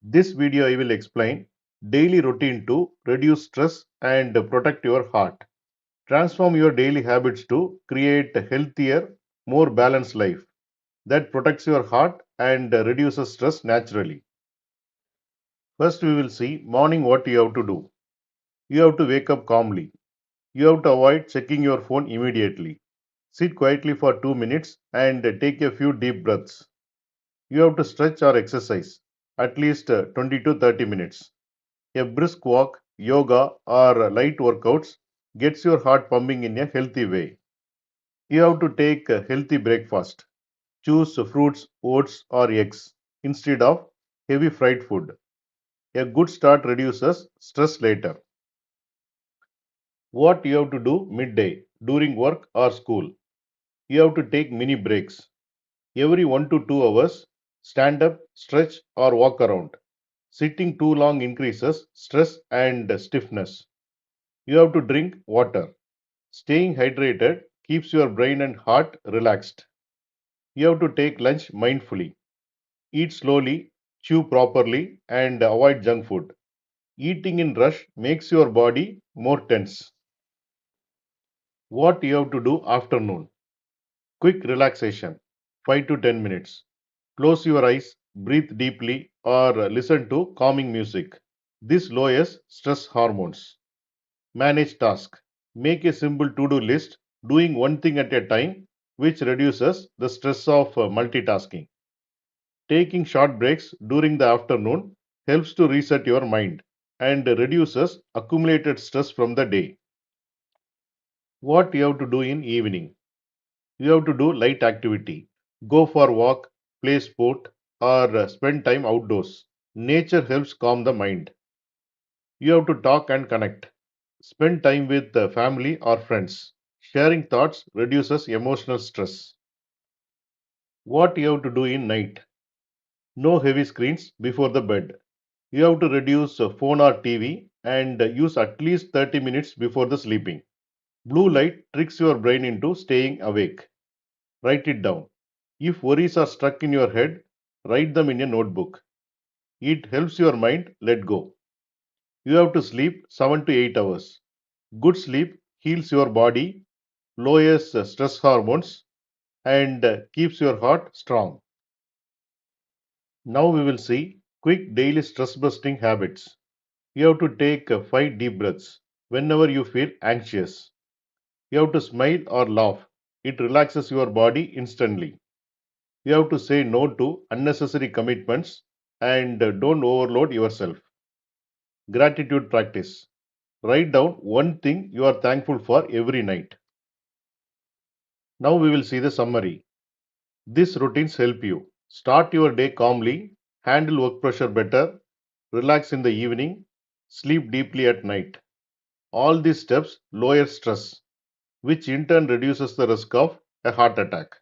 This video I will explain daily routine to reduce stress and protect your heart. Transform your daily habits to create a healthier, more balanced life that protects your heart and reduces stress naturally. First, we will see morning what you have to do. You have to wake up calmly. You have to avoid checking your phone immediately. Sit quietly for 2 minutes and take a few deep breaths. You have to stretch or exercise at least 20 to 30 minutes. A brisk walk, yoga, or light workouts gets your heart pumping in a healthy way. You have to take a healthy breakfast. Choose fruits, oats, or eggs instead of heavy fried food. A good start reduces stress later. What you have to do midday during work or school? You have to take mini breaks. Every 1 to 2 hours, stand up, stretch, or walk around. Sitting too long increases stress and stiffness. You have to drink water. Staying hydrated keeps your brain and heart relaxed. You have to take lunch mindfully. Eat slowly, chew properly, and avoid junk food. Eating in rush makes your body more tense. What you have to do afternoon? Quick relaxation, 5 to 10 minutes. Close your eyes, breathe deeply, or listen to calming music. This lowers stress hormones. Manage tasks. Make a simple to-do list, doing one thing at a time, which reduces the stress of multitasking. Taking short breaks during the afternoon helps to reset your mind and reduces accumulated stress from the day. What you have to do in evening? You have to do light activity. Go for walk, play sport, or spend time outdoors. Nature helps calm the mind. You have to talk and connect. Spend time with the family or friends. Sharing thoughts reduces emotional stress. What you have to do in night? No heavy screens before the bed. You have to reduce phone or TV and use at least 30 minutes before the sleeping. Blue light tricks your brain into staying awake. Write it down. If worries are stuck in your head, write them in a notebook. It helps your mind let go. You have to sleep 7 to 8 hours. Good sleep heals your body, lowers stress hormones, and keeps your heart strong. Now we will see quick daily stress busting habits. You have to take 5 deep breaths whenever you feel anxious. You have to smile or laugh. It relaxes your body instantly. You have to say no to unnecessary commitments and don't overload yourself. Gratitude practice. Write down one thing you are thankful for every night. Now we will see the summary. These routines help you start your day calmly, handle work pressure better, relax in the evening, sleep deeply at night. All these steps lower stress, which in turn reduces the risk of a heart attack.